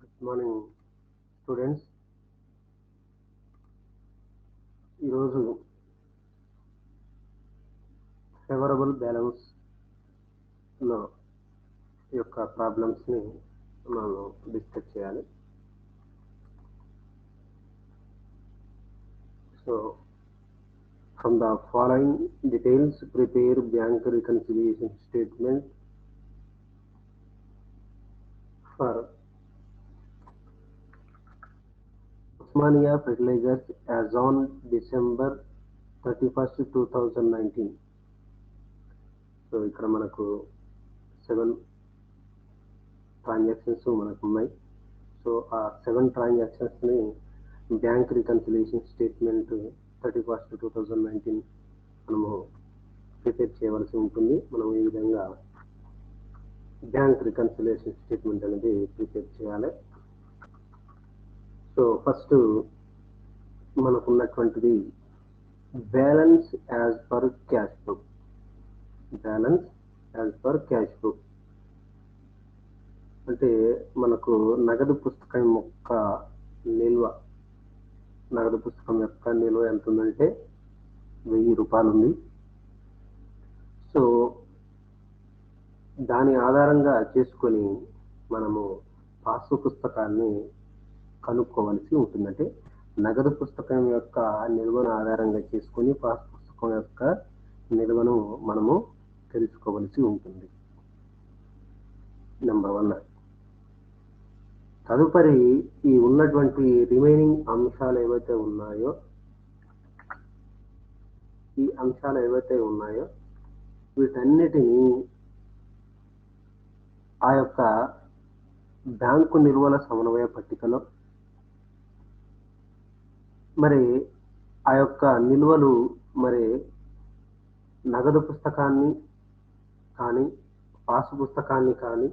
Good morning students. ఈరోజు favourable బ్యాలెన్స్లో యొక్క ప్రాబ్లమ్స్ని మనం డిస్కస్ చేయాలి. So from the following details prepare bank reconciliation statement for Osmania Fertilizers as on December 31st, 2019. So ఇక్కడ మనకు 7 transactions మనకు ఉన్నాయి. సో ఆ 7 ట్రాన్సాక్షన్స్ని బ్యాంక్ రికన్సిలియేషన్ స్టేట్మెంట్ 31st, 2019 మనము ప్రిపేర్ చేయవలసి ఉంటుంది. మనం ఈ విధంగా బ్యాంక్ రికన్సిలియేషన్ స్టేట్మెంట్ అనేది ప్రిపేర్ చేయాలి. సో ఫస్ట్ మనకున్నటువంటిది balance as per cash book. Balance as per cash book అంటే మనకు నగదు పుస్తకం యొక్క నిల్వ. నగదు పుస్తకం యొక్క నిల్వ ఎంత ఉందంటే 1000 రూపాయలు ఉంది. సో దాని ఆధారంగా చేసుకొని మనము పాసు పుస్తకాన్ని కనుక్కోవలసి ఉంటుందంటే నగదు పుస్తకం యొక్క నిల్వను ఆధారంగా చేసుకొని పాస్ పుస్తకం యొక్క నిల్వను మనము తెలుసుకోవలసి ఉంటుంది. నెంబర్ 1. తదుపరి ఈ ఉన్నటువంటి రిమైనింగ్ అంశాలు ఏవైతే ఉన్నాయో వీటన్నిటినీ ఆ యొక్క బ్యాంకు నిల్వల సమన్వయ పట్టికలో మరి ఆ యొక్క నిల్వలు మరి నగదు పుస్తకాన్ని కానీ పాసు పుస్తకాన్ని కానీ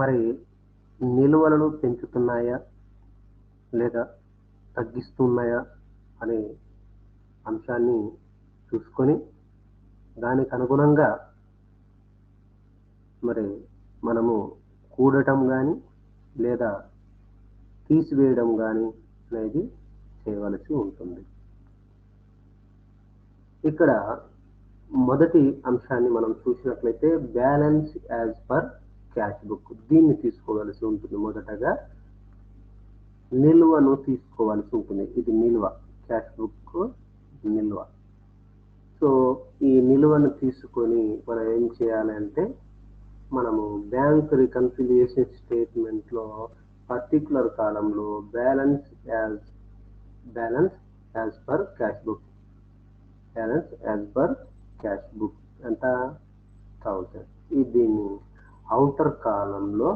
మరి నిల్వలను పెంచుతున్నాయా లేదా తగ్గిస్తున్నాయా అనే అంశాన్ని చూసుకొని దానికి అనుగుణంగా మరి మనము కూడటం కానీ లేదా తీసివేయడం కానీ అనేది చేయవలసి ఉంటుంది. ఇక్కడ మొదటి అంశాన్ని మనం చూసినట్లయితే balance as per cash book. దీన్ని తీసుకోవలసి ఉంటుంది. మొదటగా నిల్వను తీసుకోవాల్సి ఉంటుంది. ఇది నిల్వ, క్యాష్ బుక్ నిల్వ. సో ఈ నిల్వను తీసుకొని మనం ఏం చేయాలంటే మనము బ్యాంక్ రికన్సిలియేషన్ స్టేట్మెంట్లో పర్టికులర్ కాలంలో balance as per cash book ఎంత 1000. దీన్ని అవుటర్ కాలంలో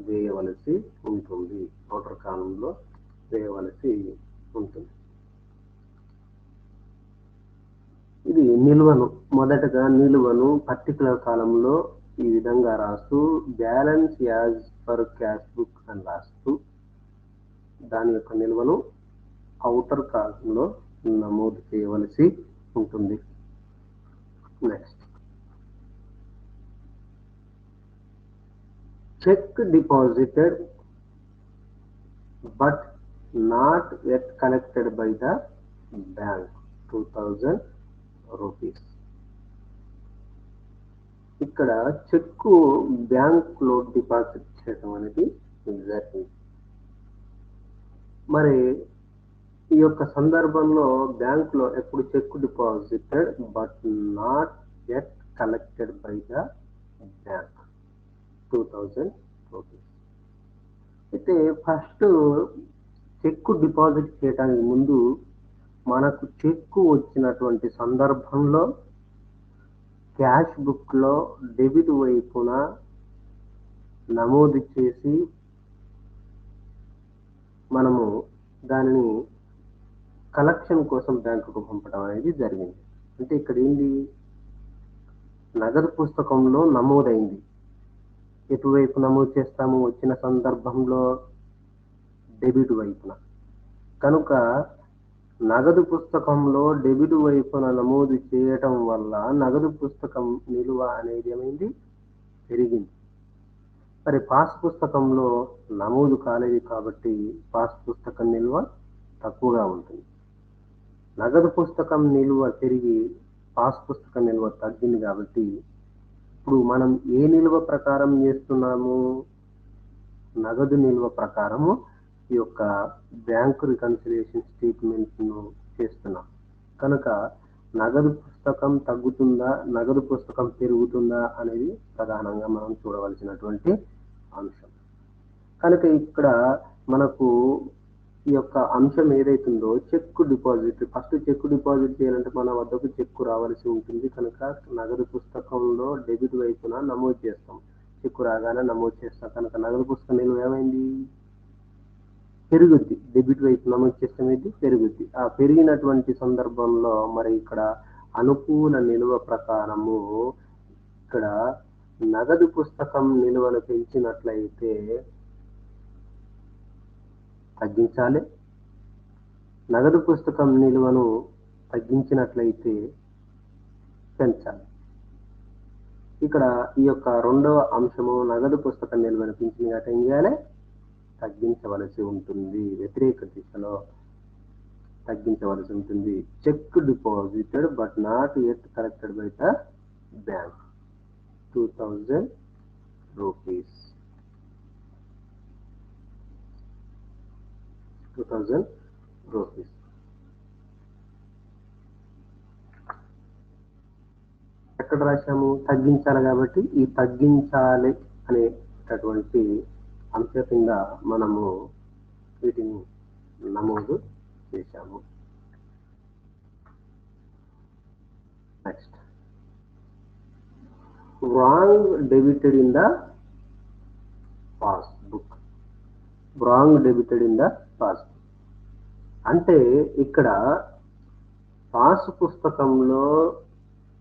వేయవలసి ఉంటుంది. ఇది నిల్వను మొదటగా నిల్వను పర్టికులర్ కాలంలో ఈ విధంగా రాస్తూ balance as per cash book అని రాస్తూ దాని యొక్క నిల్వను అవుటర్ కాలంలో నమోదు చేయవలసి ఉంటుంది. Next, cheque deposited but not yet collected by the bank 2000 rupees. ఇక్కడ చెక్కు బ్యాంకులో డిపాజిట్ చేయడం అనేది జరిగింది. మరి ఈ యొక్క సందర్భంలో బ్యాంకులో ఎప్పుడు cheque deposited but not yet collected by the bank 2000 rupees. అయితే ఫస్ట్ చెక్కు డిపాజిట్ చేయడానికి ముందు మనకు చెక్కు వచ్చినటువంటి సందర్భంలో క్యాష్ బుక్లో డెబిట్ వైపున నమోదు చేసి మనము దానిని కలెక్షన్ కోసం బ్యాంకుకు పంపడం అనేది జరిగింది. అంటే ఇక్కడ ఏంటి, నగదు పుస్తకంలో నమోదైంది. ఎటువైపు నమోదు చేస్తాము? వచ్చిన సందర్భంలో డెబిట్ వైపున. కనుక నగదు పుస్తకంలో డెబిట్ వైపున నమోదు చేయటం వల్ల నగదు పుస్తకం నిలువ అనేది ఏమైంది? పెరిగింది. మరి పాస్ పుస్తకంలో నమోదు కాలేదు కాబట్టి పాస్ పుస్తకం నిల్వ తక్కువగా ఉంటుంది. నగదు పుస్తకం నిల్వ పెరిగి పాస్ పుస్తకం నిల్వ తగ్గింది కాబట్టి ఇప్పుడు మనం ఏ నిల్వ ప్రకారం చేస్తున్నాము? నగదు నిల్వ ప్రకారము ఈ యొక్క బ్యాంకు రికన్సిలియేషన్ స్టేట్మెంట్ను చేస్తున్నాం. కనుక నగదు పుస్తకం తగ్గుతుందా, నగదు పుస్తకం పెరుగుతుందా అనేది ప్రధానంగా మనం చూడవలసినటువంటి అంశం. కనుక ఇక్కడ మనకు ఈ యొక్క అంశం ఏదైతుందో cheque deposit, first cheque deposit చేయాలంటే మన వద్దకు చెక్కు రావాల్సి ఉంటుంది. కనుక నగదు పుస్తకంలో డెబిట్ వైపున నమోదు చేస్తాం. చెక్కు రాగానే నమోదు చేస్తాం. కనుక నగదు పుస్తకం నిల్వ ఏమైంది? పెరుగుద్ది. డెబిట్ వైపు నమోదు చేస్తే పెరుగుద్ది. ఆ పెరిగినటువంటి సందర్భంలో మరి ఇక్కడ అనుకూల నిల్వ ప్రకారము ఇక్కడ నగదు పుస్తకం నిల్వను పెంచినట్లయితే తగ్గించాలి, నగదు పుస్తకం నిల్వను తగ్గించినట్లయితే పెంచాలి. ఇక్కడ ఈ యొక్క రెండవ అంశము నగదు పుస్తకం నిల్వను పెంచిన ఏం చేయాలి? తగ్గించవలసి ఉంటుంది. వ్యతిరేక దిశలో తగ్గించవలసి ఉంటుంది. Cheque deposited but not yet collected by the bank 2000 rupees. 2000 rupees. ఎక్కడ రాశాము? తగ్గించాలి కాబట్టి ఈ తగ్గించాలి అనేటటువంటి అంశ కింద మనము వీటిని నమోదు చేశాము. Next, wrong debited in the passbook. wrong debited in the passbook అంటే ఇక్కడ పాస్ పుస్తకంలో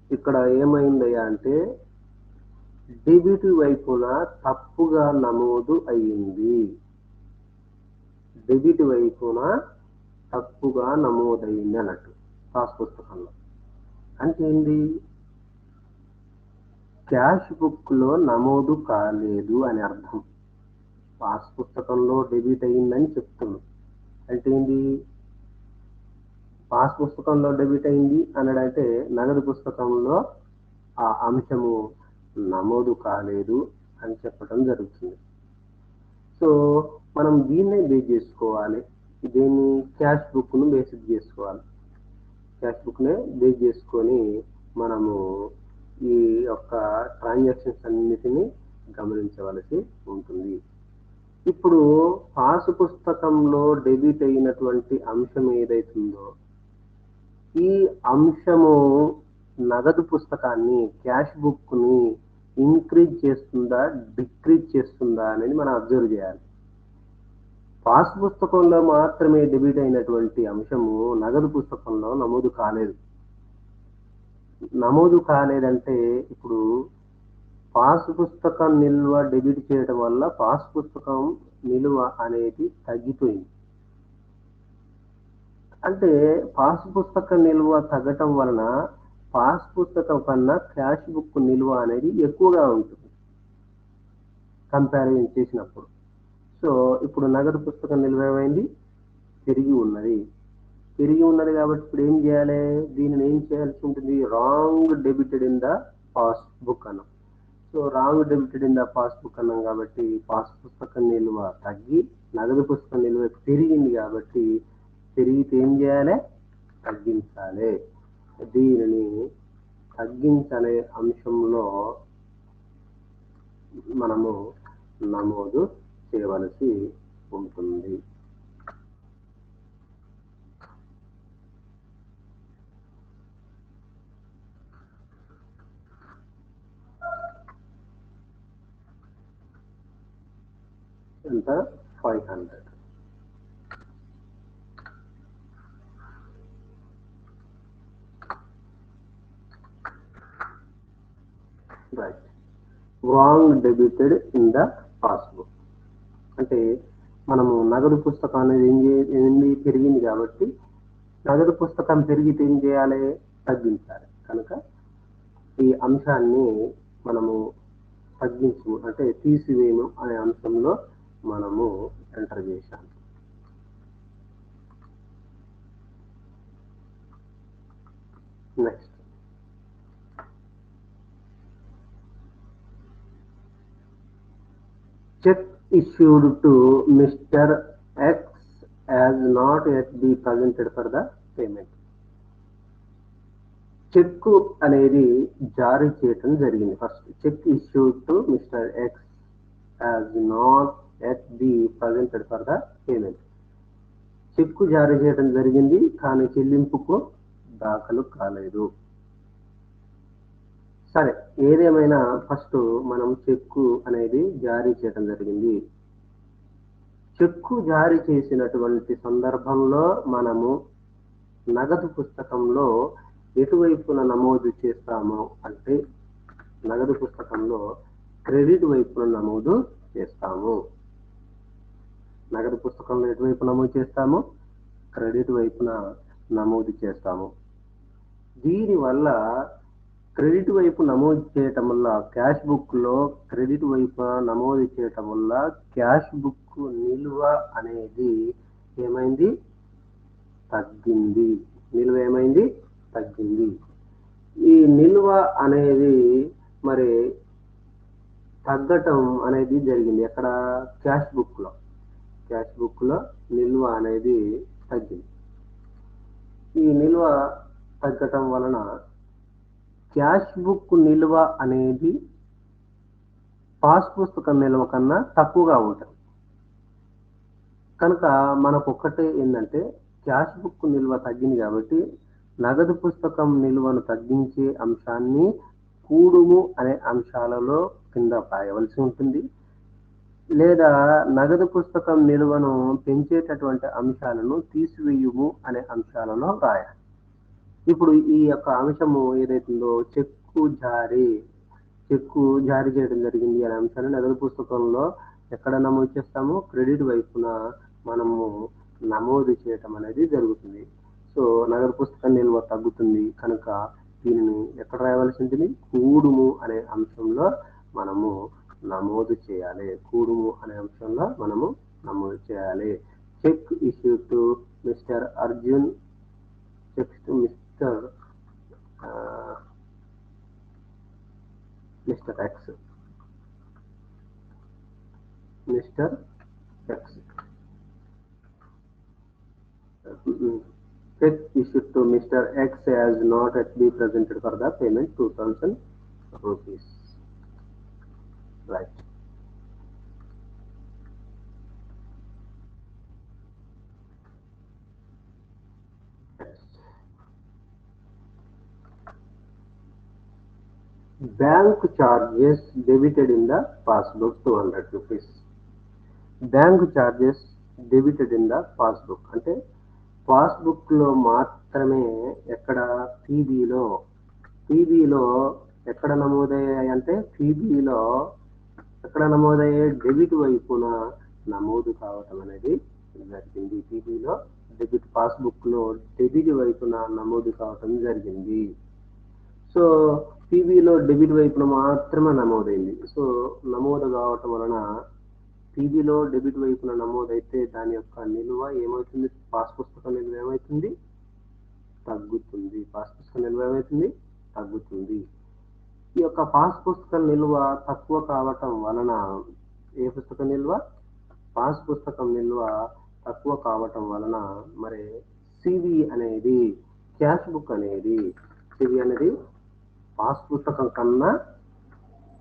ఇక్కడ ఏమైందయ్యా అంటే డెబిట్ వైపున తప్పుగా నమోదు అయ్యింది. డెబిట్ వైపున తప్పుగా నమోదైంది అన్నట్టు పాస్ పుస్తకంలో. అంటే ఏంటి? క్యాష్ బుక్ లో నమోదు కాలేదు అని అర్థం. పాస్ పుస్తకంలో డెబిట్ అయిందని చెప్తున్నాం. అంటే ఏంటి? పాస్ పుస్తకంలో డెబిట్ అయింది అనడంటే నగదు పుస్తకంలో ఆ అంశము నమోదు కాలేదు అని చెప్పడం జరుగుతుంది. సో మనం దీన్నే బేస్ చేసుకోవాలి. దీన్ని క్యాష్ బుక్ ను బేసిక్ చేసుకోవాలి. క్యాష్ బుక్ నే బేస్ చేసుకొని మనము ఈ యొక్క ట్రాన్సాక్షన్స్ అన్నిటినీ గమనించవలసి ఉంటుంది. ఇప్పుడు పాస్ పుస్తకంలో డెబిట్ అయినటువంటి అంశం ఏదైతుందో ఈ అంశము నగదు పుస్తకాన్ని, క్యాష్ బుక్ ని ఇంక్రీజ్ చేస్తుందా, డిక్రీజ్ చేస్తుందా అనేది మనం అబ్జర్వ్ చేయాలి. పాస్ పుస్తకంలో మాత్రమే డెబిట్ అయినటువంటి అంశము నగదు పుస్తకంలో నమోదు కాలేదు. నమోదు కాలేదంటే ఇప్పుడు పాస్ పుస్తకం నిల్వ డెబిట్ చేయడం వల్ల పాస్ పుస్తకం నిల్వ అనేది తగ్గిపోయింది. అంటే పాస్ పుస్తకం నిల్వ తగ్గటం వలన పాస్ పుస్తకం కన్నా క్యాష్ బుక్ నిల్వ అనేది ఎక్కువగా ఉంటుంది కంపారిజన్ చేసినప్పుడు. సో ఇప్పుడు నగదు పుస్తకం నిల్వ ఏమైంది? పెరిగి ఉన్నది. పెరిగి ఉన్నది కాబట్టి ఇప్పుడు ఏం చేయాలి? దీనిని ఏం చేయాల్సి ఉంటుంది? Wrong debited in the pass book అన్నాం. So wrong debited in the pass book అన్నాం కాబట్టి పాస్ పుస్తకం నిల్వ తగ్గి నగదు పుస్తకం నిల్వ పెరిగింది కాబట్టి పెరిగితే ఏం చేయాలి? తగ్గించాలి. దీనిని తగ్గించనే అంశంలో మనము నమోదు చేయవలసి ఉంటుంది. ఎంత? 500. Right. Wrong debited in the passbook అంటే మనము నగదు పుస్తకం అనేది ఏంది? పెరిగింది కాబట్టి నగదు పుస్తకం పెరిగితే ఏం చేయాలి? తగ్గించాలి. కనుక ఈ అంశాన్ని మనము తగ్గించము అంటే తీసివేయము అనే అంశంలో మనము ఎంటర్ చేశాము. Next cheque issued to Mr. X as not yet be presented for the payment. Cheque అనేది జారీ చేయటం జరిగింది. First cheque issued to Mr. X as not yet be presented for the payment. చెక్కు జారీ చేయడం జరిగింది కానీ చెల్లింపుకు దాఖలు కాలేదు. సరే, ఏదేమైనా ఫస్ట్ మనం చెక్కు అనేది జారీ చేయడం జరిగింది. చెక్కు జారీ చేసినటువంటి సందర్భంలో మనము నగదు పుస్తకంలో ఎటువైపున నమోదు చేస్తాము అంటే నగదు పుస్తకంలో క్రెడిట్ వైపున నమోదు చేస్తాము. నగదు పుస్తకంలో ఎటువైపు నమోదు చేస్తాము? క్రెడిట్ వైపున నమోదు చేస్తాము. దీనివల్ల క్రెడిట్ వైపు నమోదు చేయటం వల్ల క్యాష్ బుక్ లో క్రెడిట్ వైపు నమోదు చేయటం వల్ల క్యాష్ బుక్ నిల్వ అనేది ఏమైంది? తగ్గింది. నిల్వ ఏమైంది? తగ్గింది. ఈ నిల్వ అనేది మరి తగ్గటం అనేది జరిగింది. ఎక్కడ? క్యాష్ బుక్ లో. క్యాష్ బుక్ లో నిల్వ అనేది తగ్గింది. ఈ నిల్వ తగ్గటం వలన క్యాష్ బుక్ నిల్వ అనేది పాస్ పుస్తకం నిల్వ కన్నా తక్కువగా ఉంటుంది. కనుక మనకు ఒక్కటే ఏంటంటే క్యాష్ బుక్ నిల్వ తగ్గింది కాబట్టి నగదు పుస్తకం నిల్వను తగ్గించే అంశాన్ని కూడుము అనే అంశాలలో కింద రాయవలసి ఉంటుంది, లేదా నగదు పుస్తకం నిల్వను పెంచేటటువంటి అంశాలను తీసివేయుము అనే అంశాలలో రాయాలి. ఇప్పుడు ఈ యొక్క అంశము ఏదైతుందో చెక్కు జారీ చేయడం జరిగింది అనే అంశాన్ని నగదు పుస్తకంలో ఎక్కడ నమోదు చేస్తాము? క్రెడిట్ వైపున మనము నమోదు చేయటం అనేది జరుగుతుంది. సో నగదు పుస్తకం నిల్వ తగ్గుతుంది కనుక దీనిని ఎక్కడ రాయవలసి ఉంటుంది? కూడుము అనే అంశంలో మనము నమోదు చేయాలి. కూడుము అనే అంశంలో మనము నమోదు చేయాలి. Cheque issue to mister Arjun, cheque to mister X. Mr. X. Check issued to Mr. X as not yet be presented for the payment 2000 rupees. Right. Bank charges debited in the passbook 200 rupees. Bank charges debited in the passbook అంటే passbook లో మాత్రమే ఎక్కడ? పీబీలో ఎక్కడ నమోదయ్యాయి అంటే పీబీలో ఎక్కడ నమోదయ్యాయి? Debit వైపున నమోదు కావటం అనేది జరిగింది. పీబీలో డెబిట్, పాస్బుక్ లో డెబిట్ వైపున నమోదు కావటం జరిగింది. సో పీబీలో డెబిట్ వైపున మాత్రమే నమోదైంది. సో నమోదు కావటం వలన పీబీలో డెబిట్ వైపున నమోదైతే దాని యొక్క నిల్వ ఏమవుతుంది? పాస్ పుస్తకం నిల్వ ఏమవుతుంది? తగ్గుతుంది. పాస్ పుస్తకం నిల్వ ఏమవుతుంది? తగ్గుతుంది. ఈ యొక్క పాస్ పుస్తకం నిల్వ తక్కువ కావటం వలన ఏ పుస్తకం నిల్వ? పాస్ పుస్తకం నిల్వ తక్కువ కావటం వలన మరి సివి అనేది క్యాష్ బుక్ అనేది సివి అనేది పాస్ పుస్తకం కన్నా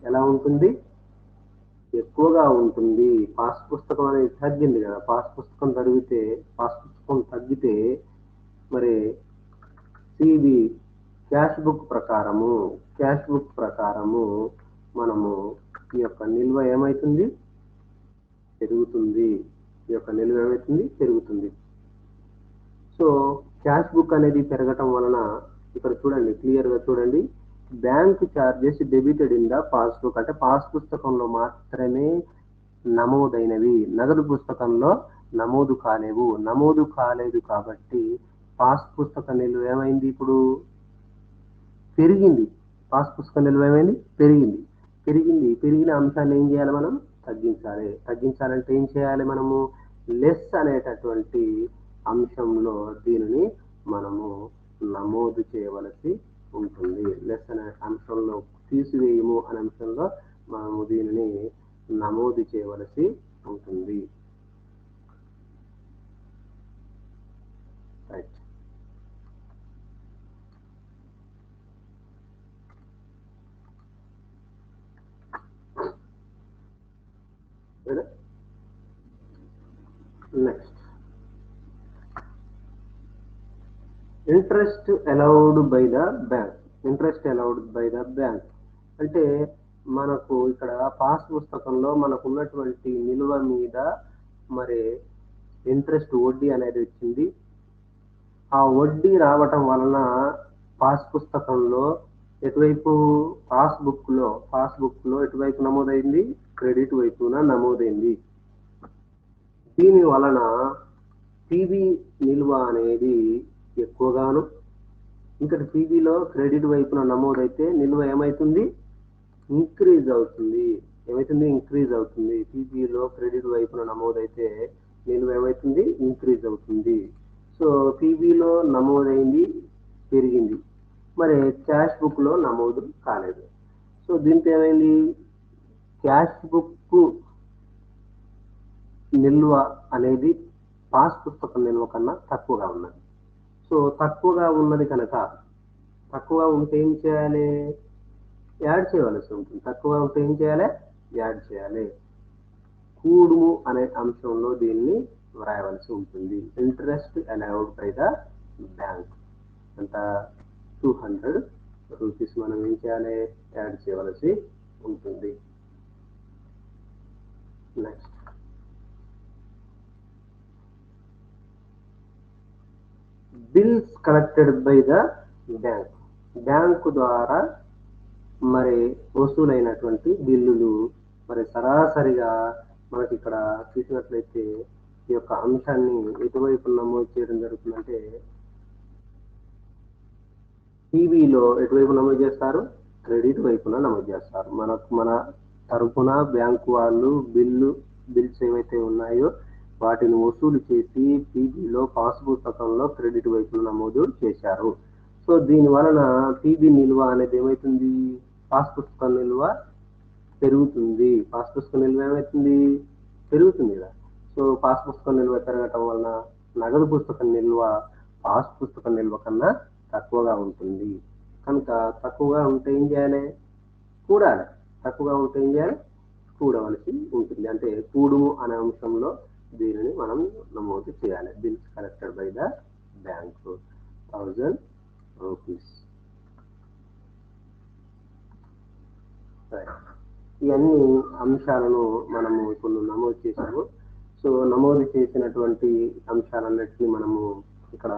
ఎలా ఉంటుంది? ఎక్కువగా ఉంటుంది. పాస్ పుస్తకం అనేది తగ్గింది కదా. పాస్ పుస్తకం తగ్గితే మరి సిబి క్యాష్ బుక్ ప్రకారము మనము ఈ యొక్క నిల్వ ఏమైతుంది? పెరుగుతుంది. ఈ యొక్క నిల్వ ఏమైతుంది? పెరుగుతుంది. సో క్యాష్ బుక్ అనేది పెరగటం వలన ఇక్కడ చూడండి, క్లియర్ గా చూడండి, bank charges debited in the passbook అంటే పాస్ పుస్తకంలో మాత్రమే నమోదైనవి, నగదు పుస్తకంలో నమోదు కాలేదు కాబట్టి పాస్ పుస్తక నిల్వ ఏమైంది? ఇప్పుడు పెరిగింది. పాస్ పుస్తక నిల్వ ఏమైంది? పెరిగింది. పెరిగిన అంశాన్ని ఏం చేయాలి, మనం తగ్గించాలంటే ఏం చేయాలి, మనము లెస్ అనేటటువంటి అంశంలో దీనిని మనము నమోదు చేయవలసి ఉంటుంది. లెస్ అనే అంశంలో తీసివేయము అనే అంశంలో మనము దీనిని నమోదు చేయవలసి ఉంటుంది. Right. Next, interest allowed by the bank. Interest allowed by the bank అంటే మనకు ఇక్కడ పాస్ పుస్తకంలో మనకు ఉన్నటువంటి నిల్వ మీద మరి ఇంట్రెస్ట్ వడ్డీ అనేది వచ్చింది. ఆ వడ్డీ రావటం వలన పాస్ పుస్తకంలో ఎటువైపు పాస్బుక్ లో ఎటువైపు నమోదైంది, క్రెడిట్ వైపున నమోదైంది. దీని వలన పీబీ నిల్వ అనేది ఎక్కువగాను, ఇంకా పీబీలో క్రెడిట్ వైపున నమోదైతే నిల్వ ఏమైతుంది, ఇంక్రీజ్ అవుతుంది. పీబీలో క్రెడిట్ వైపున నమోదైతే నిల్వ ఏమైతుంది, ఇంక్రీజ్ అవుతుంది. సో పీబీలో నమోదైంది, పెరిగింది, మరి క్యాష్ బుక్ లో నమోదు కాలేదు. సో దీంతో ఏమైంది, క్యాష్ బుక్ నిల్వ అనేది పాస్ పుస్తకం నిల్వ కన్నా తక్కువగా ఉన్నది. సో తక్కువగా ఉన్నది కనుక, తక్కువగా ఉంటే ఏం చేయాలి, యాడ్ చేయవలసి ఉంటుంది. యాడ్ చేయాలి. కూడుము అనే అంశంలో దీన్ని వ్రాయవలసి ఉంటుంది. Interest allowed by the bank అంత 200 రూపీస్ మనం ఏం చేయాలి, యాడ్ చేయవలసి ఉంటుంది. Next, bills collected by the bank. Bank ద్వారా మరి వసూలైనటువంటి బిల్లులు మరి సరాసరిగా మనకి ఇక్కడ చూసినట్లయితే ఈ యొక్క అంశాన్ని ఎటువైపు నమోదు చేయడం జరుగుతుందంటే, టీవీలో ఎటువైపు నమోదు చేస్తారు, క్రెడిట్ వైపున నమోదు చేస్తారు. మన తరపున బ్యాంకు వాళ్ళు బిల్స్ ఏవైతే ఉన్నాయో వాటిని వసూలు చేసి పీబీలో పాస్ పుస్తకంలో క్రెడిట్ వైపున నమోదు చేశారు. సో దీని వలన పీబీ నిల్వ అనేది ఏమైతుంది, పాస్ పుస్తకం నిల్వ పెరుగుతుంది. పెరుగుతుంది కదా. సో పాస్ పుస్తకం నిల్వ పెరగటం వలన నగదు పుస్తకం నిల్వ పాస్ పుస్తకం నిల్వ కన్నా తక్కువగా ఉంటుంది. కనుక తక్కువగా ఉంటే ఏం చేయాలి, కూడవలసి ఉంటుంది. అంటే కూడుము అనే అంశంలో దీనిని మనం నమోదు చేయాలి. Bills collected by the bank 1000 rupees. ఇవన్నీ అంశాలను మనము ఇప్పుడు నమోదు చేసాము. సో నమోదు చేసినటువంటి అంశాలన్నిటినీ మనము ఇక్కడ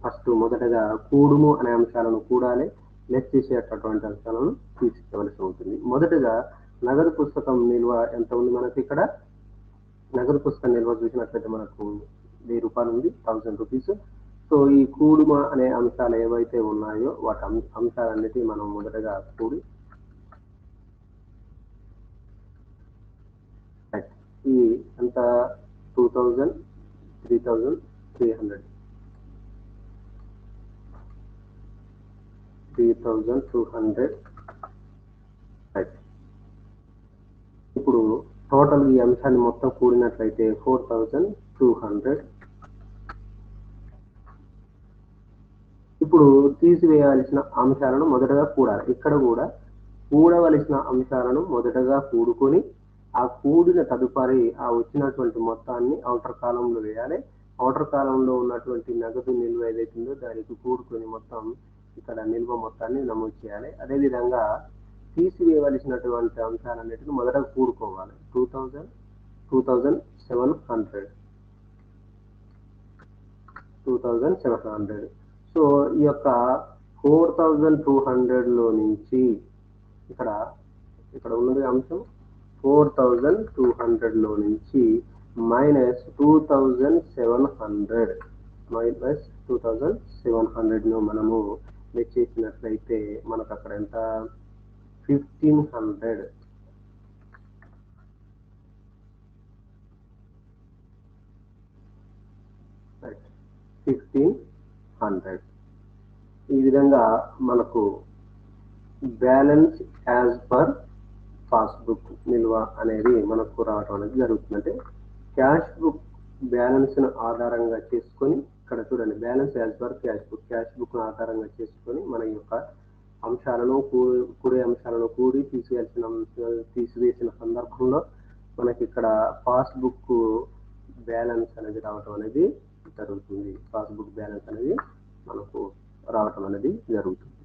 ఫస్ట్ మొదటగా కూడుము అనే అంశాలను కూడాలి, లెస్ చేసేటటువంటి అంశాలను తీసుకోవలసి ఉంటుంది. మొదటగా నగదు పుస్తకం నిల్వ ఎంత ఉంది మనకి, ఇక్కడ నగదు పుస్తకం నిల్వ చూసినట్లయితే మనకు 1000 రూపాయలు ఉంది, 1000 రూపీస్. సో ఈ కూడుమ అనే అంశాలు ఏవైతే ఉన్నాయో వాటి అంశాలన్నిటి మనం మొదటగా కూడి ఈ అంత 2000, 3300, 3200. ఇప్పుడు టోటల్ ఈ అంశాన్ని మొత్తం కూడినట్లయితే 4200. ఇప్పుడు తీసివేయాల్సిన అంశాలను మొదటగా కూడాలి. ఇక్కడ కూడా కూడవలసిన అంశాలను మొదటగా కూడుకొని ఆ కూడిన తదుపరి ఆ వచ్చినటువంటి మొత్తాన్ని ఔటర్ కాలంలో వేయాలి. ఔటర్ కాలంలో ఉన్నటువంటి నగదు నిల్వ ఏదైతుందో దానికి కూడుకొని మొత్తం ఇక్కడ నిల్వ మొత్తాన్ని నమోదు చేయాలి. అదేవిధంగా తీసివేయవలసినటువంటి అంశాలన్నిటిని మొదట కూడుకోవాలి. 2700. సో ఈ యొక్క 4200 లో నుంచి ఇక్కడ ఉన్నది అంశం 4200 లో నుంచి -2700 ను మనము లెక్కేసినట్లయితే మనకు అక్కడ ఎంత 1500. రైట్, 1500. ఈ విధంగా మనకు బ్యాలెన్స్ యాజ్ పర్ పాస్బుక్ నిల్వ అనేది మనకు రావడం అనేది జరుగుతుంది. అంటే క్యాష్ బుక్ బ్యాలెన్స్ ను ఆధారంగా చేసుకొని, ఇక్కడ చూడండి balance as per cash book ను ఆధారంగా చేసుకొని మన యొక్క అంశాలను కూడే అంశాలను కూడి తీసివేసిన సందర్భంలో మనకి ఇక్కడ పాస్బుక్ బ్యాలెన్స్ అనేది రావడం అనేది జరుగుతుంది. పాస్బుక్ బ్యాలెన్స్ అనేది మనకు రావడం అనేది జరుగుతుంది.